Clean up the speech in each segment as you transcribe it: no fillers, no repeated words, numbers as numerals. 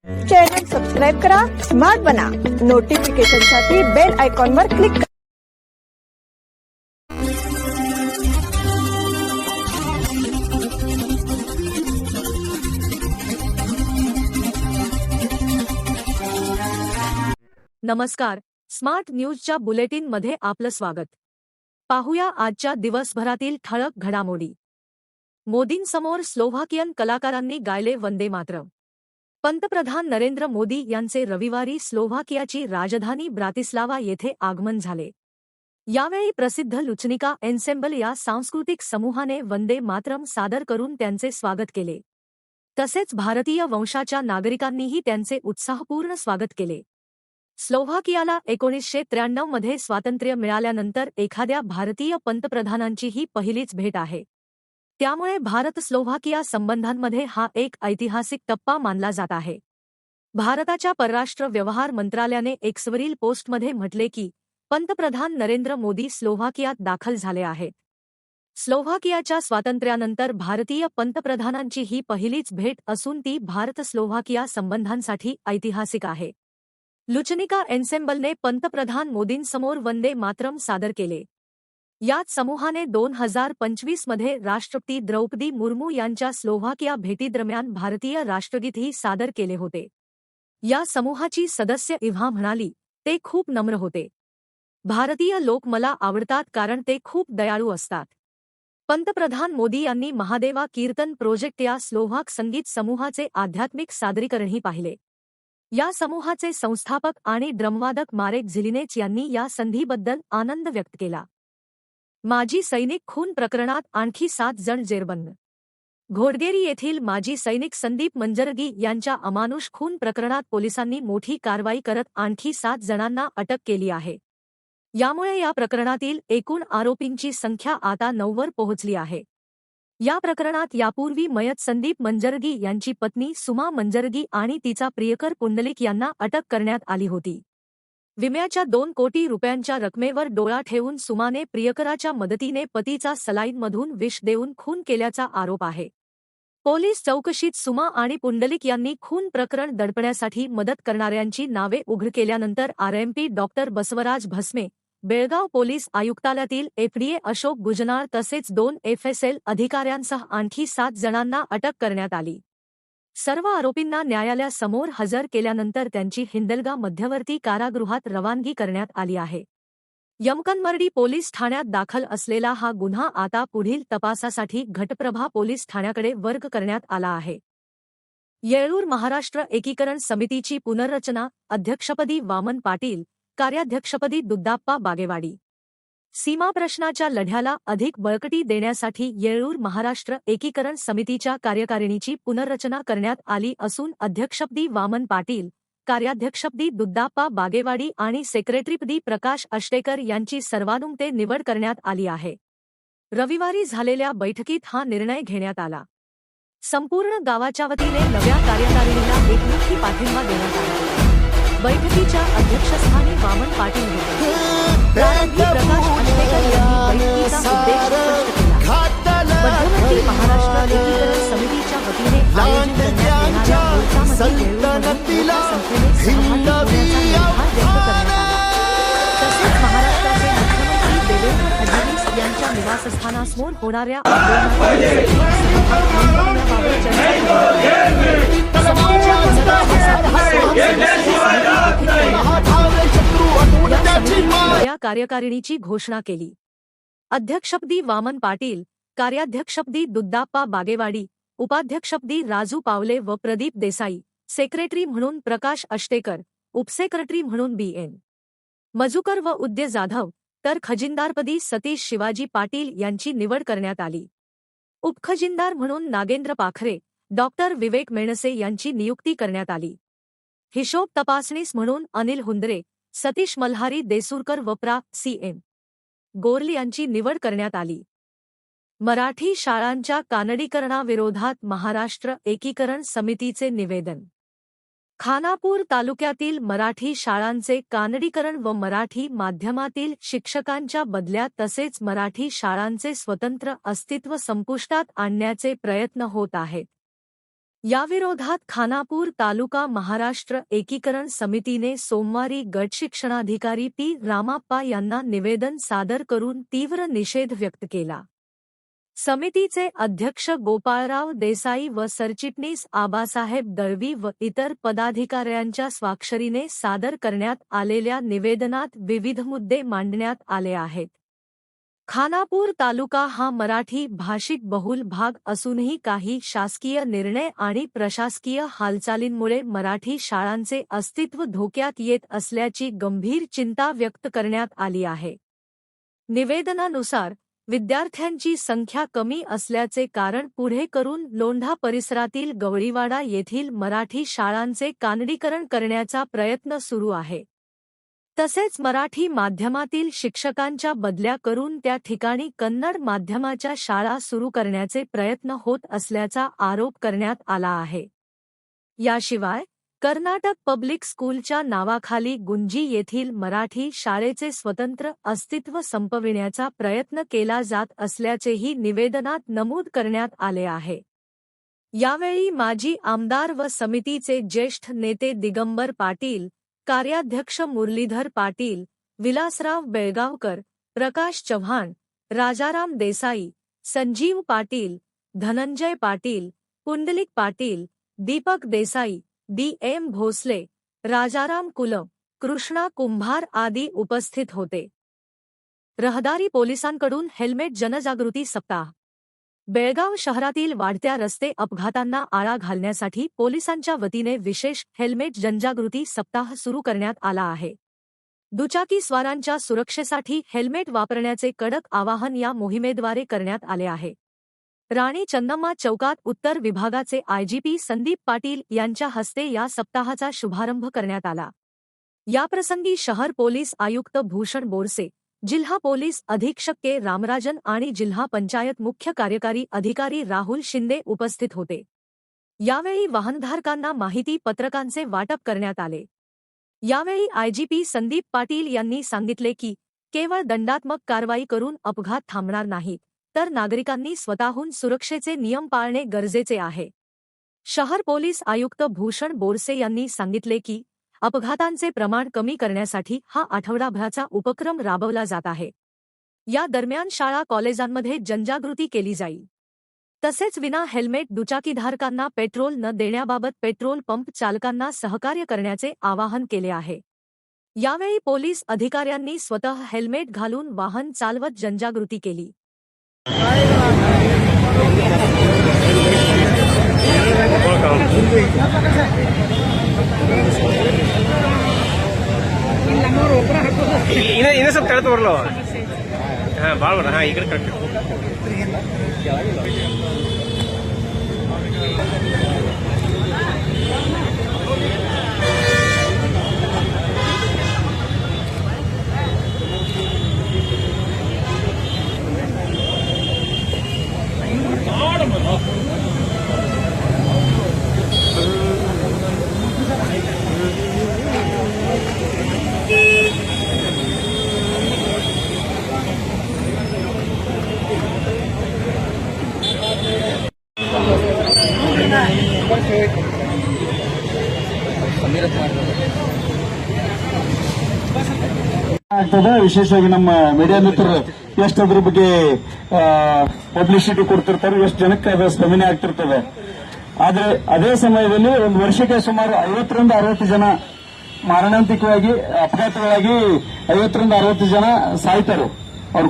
Channel subscribe करा, smart बना, नोटिफिकेशनसाठी bell आयकॉनवर क्लिक करा. नमस्कार, स्मार्ट न्यूजच्या बुलेटिन मध्ये आपलं स्वागत. पाहूया आजच्या दिवसभरातील ठळक घडामोडी. मोदींसमोर स्लोव्हाकियन कलाकारांनी गायले वंदे मातरम. पंतप्रधान नरेंद्र मोदी यांचे रविवारी स्लोव्हाकियाची राजधानी ब्रातिस्लावा येथे आगमन झाले. यावेळी प्रसिद्ध लुचनिका एन्सेम्बल या सांस्कृतिक समूहाने वंदे मातरम सादर करून त्यांचे स्वागत केले. तसेच भारतीय वंशाच्या नागरिकांनीही त्यांचे उत्साहपूर्ण स्वागत केले. स्लोव्हाकियाला 1993 मध्ये स्वातंत्र्य मिळाल्यानंतर एखाद्या भारतीय पंतप्रधानांची ही पहिलीच भेट आहे. त्यामुळे भारत स्लोव्हाकिया संबंधांमध्ये हा एक ऐतिहासिक टप्पा मानला जात आहे. भारताच्या परराष्ट्र व्यवहार मंत्रालयाने एक्सवरील पोस्टमध्ये म्हटले की पंतप्रधान नरेंद्र मोदी स्लोव्हाकियात दाखल झाले आहेत. स्लोव्हाकियाच्या स्वातंत्र्यानंतर भारतीय पंतप्रधानांची ही पहिलीच भेट असून ती भारत स्लोव्हाकिया संबंधांसाठी ऐतिहासिक आहे. लुचनिका एन्सेम्बलने पंतप्रधान मोदींसमोर वंदे मातरम सादर केले. याच समूहाने 2025 मध्ये राष्ट्रपती द्रौपदी मुर्मू यांच्या स्लोव्हाकिया भेटीदरम्यान भारतीय राष्ट्रगीतही सादर केले होते. या समूहाची सदस्य इव्हा म्हणाली, ते खूप नम्र होते. भारतीय लोक मला आवडतात कारण ते खूप दयाळू असतात. पंतप्रधान मोदी यांनी महादेवा कीर्तन प्रोजेक्ट या स्लोव्हाक संगीत समूहाचे आध्यात्मिक सादरीकरणही पाहिले. या समूहाचे संस्थापक आणि ड्रमवादक मारेक झिलिनेच यांनी या संधीबद्दल आनंद व्यक्त केला. माजी सैनिक खून प्रकरणात आणखी 7 जण जेरबंद. घोडगेरी येथील माजी सैनिक संदीप मंजरगी यांच्या अमानुष खून प्रकरणात पोलिसांनी मोठी कारवाई करत आणखी 7 जणांना अटक केली आहे. यामुळे या प्रकरणातील एकूण आरोपींची संख्या आता 9 वर पोहोचली आहे. या प्रकरणात यापूर्वी मयत संदीप मंजरगी यांची पत्नी सुमा मंजरगी आणि तिचा प्रियकर पुंडलिक यांना अटक करण्यात आली होती. विम्याच्या 2 कोटी रुपयांच्या रकमेवर डोळा ठेवून सुमाने प्रियकराच्या मदतीने पतीचा सलाईनमधून विष देऊन खून केल्याचा आरोप आहे. पोलीस चौकशीत सुमा आणि पुंडलिक यांनी खून प्रकरण दडपण्यासाठी मदत करणाऱ्यांची नावे उघड केल्यानंतर RMP doctor Basavaraj Bhasme, Belgaum police आयुक्तालयातील FDA Ashok गुजनाळ तसेच 2 एफएसएल अधिकाऱ्यांसह आणखी 7 जणांना अटक करण्यात आली. सर्व आरोपींना न्यायालयासमोर हजर केल्यानंतर त्यांची हिंदलगा मध्यवर्ती कारागृहात रवानगी करण्यात आली आहे. यमकनमर्डी पोलीस ठाण्यात दाखल असलेला हा गुन्हा आता पुढील तपासासाठी घटप्रभा पोलीस ठाण्याकडे वर्ग करण्यात आला आहे. येळूर महाराष्ट्र एकीकरण समितीची पुनर्रचना, अध्यक्षपदी वामन पाटील, कार्याध्यक्षपदी दुद्दाप्पा बागेवाडी. सीमाप्रश्नाच्या लढ्याला अधिक बळकटी देण्यासाठी येळूर महाराष्ट्र एकीकरण समितीच्या कार्यकारिणीची पुनर्रचना करण्यात आली असून अध्यक्षपदी वामन पाटील, कार्याध्यक्षपदी दुद्दाप्पा बागेवाडी आणि सेक्रेटरीपदी प्रकाश आष्टेकर यांची सर्वानुमते निवड करण्यात आली आहे. रविवारी झालेल्या बैठकीत हा निर्णय घेण्यात आला. संपूर्ण गावाच्या वतीने नव्या कार्यकारिणीला एकमुखी पाठिंबा देण्यात आला. बैठकीच्या अध्यक्षस्थानी वामन पाटील होते. प्रारंभी प्रकाश आष्टेकर यांनी बैठकीचा उद्देश स्पष्ट केला. मध्यवर्ती महाराष्ट्र एकीकरण समितीच्या वतीने आयोजित करण्यात येणाऱ्या मोर्चामध्ये मोठ्या संख्येने सहभागी होण्याचा निर्धार व्यक्त करण्यात आला. तसेच महाराष्ट्राचे मुख्यमंत्री देवेंद्र फडणवीस यांच्या निवासस्थानासमोर होणाऱ्या आंदोलनाबाबत या कार्यकारिणीची घोषणा केली. अध्यक्षपदी वामन पाटील, कार्याध्यक्षपदी दुद्दाप्पा बागेवाडी, उपाध्यक्षपदी राजू पावले व प्रदीप देसाई, सेक्रेटरी म्हणून प्रकाश आष्टेकर, उपसेक्रेटरी म्हणून बी.एन. मजुकर व उद्य जाधव, तर खजिनदारपदी सतीश शिवाजी पाटील यांची निवड करण्यात आली. उपखजिनदार म्हणून नागेंद्र पाखरे, डॉक्टर विवेक मेणसे यांची नियुक्ती करण्यात आली. हिशोब तपासणीस म्हणून अनिल हुंदरे, सतीश मल्हारी देसूरकर व प्रा. सी.एम. गोरली यांची निवड करण्यात आली. मराठी शाळांच्या कानडीकरणाविरोधात महाराष्ट्र एकीकरण समितीचे निवेदन. खानापूर तालुक्यातील मराठी शाळांचे कानडीकरण व मराठी माध्यमातील शिक्षकांच्या बदल्या तसेच मराठी शाळांचे स्वतंत्र अस्तित्व संपुष्टात आणण्याचे प्रयत्न होत आहेत. याविरोधात खानापूर तालुका महाराष्ट्र एकीकरण समितीने सोमवारी गट शिक्षणाधिकारी पी रामाप्पा यांना निवेदन सादर करून तीव्र निषेध व्यक्त केला. समितीचे अध्यक्ष गोपाळराव देसाई व सरचिटणीस आबासाहेब दळवी व इतर पदाधिकाऱ्यांच्या स्वाक्षरीने सादर करण्यात आलेल्या निवेदनात विविध मुद्दे मांडण्यात आले आहेत. खानापूर तालुका हा मराठी भाषिक बहुल भाग असूनही काही शासकीय निर्णय आणि प्रशासकीय हालचालींमुळे मराठी शाळांचे अस्तित्व धोक्यात येत असल्याची गंभीर चिंता व्यक्त करण्यात आली आहे. निवेदनानुसार विद्यार्थ्यांची संख्या कमी असल्याचे कारण पुढे करून लोंढा परिसरातील गवळीवाडा येथील मराठी शाळांचे कानडीकरण करण्याचा प्रयत्न सुरू आहे. तसेच मराठी माध्यमातील शिक्षकांच्या बदल्या करून त्या ठिकाणी कन्नड माध्यमाच्या शाळा सुरू करण्याचे प्रयत्न होत असल्याचा आरोप करण्यात आला आहे. याशिवाय कर्नाटक पब्लिक स्कूलच्या नावाखाली गुंजी येथील मराठी शाळेचे स्वतंत्र अस्तित्व संपविण्याचा प्रयत्न केला जात असल्याचेही निवेदनात नमूद करण्यात आले आहे. यावेळी माजी आमदार व समितीचे ज्येष्ठ नेते दिगंबर पाटील, कार्याध्यक्ष मुरलीधर पाटील, विलासराव बेळगावकर, प्रकाश चव्हाण, राजाराम देसाई, संजीव पाटील, धनंजय पाटील, पुंडलिक पाटील, दीपक देसाई, डी.एम. भोसले, राजाराम कुलम, कृष्णा कुंभार आदी उपस्थित होते. रहदारी पोलिसांकडून हेल्मेट जनजागृती सप्ताह. बेळगाव शहरातील वाढत्या रस्ते अपघातांना आळा घालण्यासाठी पोलिसांच्या वतीने विशेष हेल्मेट जनजागृती सप्ताह सुरू करण्यात आला आहे. दुचाकी स्वारांच्या सुरक्षेसाठी हेल्मेट वापरण्याचे कडक आवाहन या मोहिमेद्वारे करण्यात आले आहे. राणी चन्नम्मा चौकात उत्तर विभागाचे आयजीपी संदीप पाटील यांच्या हस्ते या सप्ताहाचा शुभारंभ करण्यात आला. याप्रसंगी शहर पोलीस आयुक्त भूषण बोरसे, जिल्हा पोलीस अधीक्षक के रामराजन आणि जिल्हा पंचायत मुख्य कार्यकारी अधिकारी राहुल शिंदे उपस्थित होते. यावेळी वाहनधारकांना माहिती पत्रकांचे वाटप करण्यात आले. यावेळी आयजीपी संदीप पाटील यांनी सांगितले की केवळ दंडात्मक कारवाई करून अपघात थांबणार नाहीत, तर नागरिकांनी स्वतःहून सुरक्षेचे नियम पाळणे गरजेचे आहे. शहर पोलीस आयुक्त भूषण बोरसे यांनी सांगितले की अपघातांचे प्रमाण कमी करण्यासाठी हा आठवडाभराचा उपक्रम राबवला जात आहे. या दरम्यान शाळा कॉलेजांमध्ये जनजागृती केली जाईल. तसेच विना हेल्मेट दुचाकीधारकांना पेट्रोल न देण्याबाबत पेट्रोल पंप चालकांना सहकार्य करण्याचे आवाहन केले आहे. यावेळी पोलीस अधिकाऱ्यांनी स्वतः हेल्मेट घालून वाहन चालवत जनजागृती केली. ಇನ್ನ ಸ್ವಲ್ಪ ಕಳೆದು ಬರಲ್ಲ. ಹಾ ಭಾಳ ಬೇಡ. ಹಾ ಈ ಕಡೆ ಕರೆಕ್ಟ್. ಆಗ್ತದೆ. ವಿಶೇಷವಾಗಿ ನಮ್ಮ ಮೀಡಿಯಾ ಮಿತ್ರರು ಎಷ್ಟು ಅದ್ರ ಬಗ್ಗೆ ಪಬ್ಲಿಸಿಟಿ ಕೊಡ್ತಿರ್ತಾರೆ, ಎಷ್ಟು ಜನಕ್ಕೆ ಅದು ಸ್ಪಂದನೆ ಆಗ್ತಿರ್ತದೆ. ಆದ್ರೆ ಅದೇ ಸಮಯದಲ್ಲಿ ಒಂದು ವರ್ಷಕ್ಕೆ ಸುಮಾರು 50ರಿಂದ 60 ಜನ ಮಾರಣಾಂತಿಕವಾಗಿ ಅಪಘಾತಗಳಾಗಿ 50ರಿಂದ 60 ಜನ ಸಾಯ್ತಾರೆ. ಅವ್ರು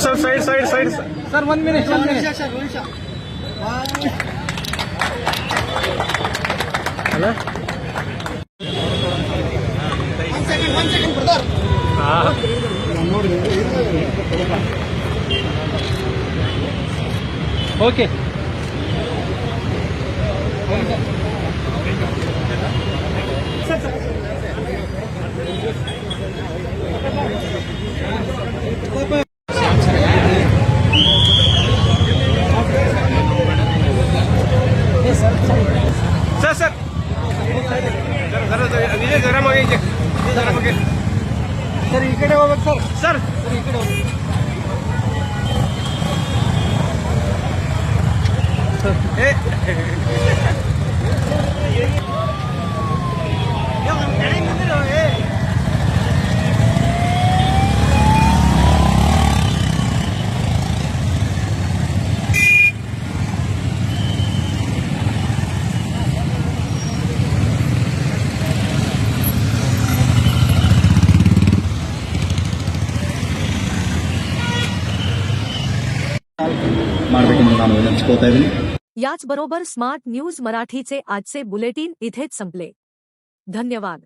ಸರ್ ಸೈಡ್ ಸರ್ 1 ಮಿನಿಟ್ ಅಲ್ಲ ಓಕೆ. ಸರ್ ಜರ ಮಗ ಸರ್ ಈ ಕಡೆ ಹೋಗ್ಬೇಕು ಸರ್. ಸರ್ ಈ ಕಡೆ ಹೋಗ್ಬೇಕು. ಮಾಡಬೇಕೆಂದು ನಾನು ವಿನಂತಿಸ್ಕೊಳ್ತಾ ಇದ್ದೀನಿ. याचबरोबर स्मार्ट न्यूज मराठीचे आजचे बुलेटिन इथेच संपले. धन्यवाद.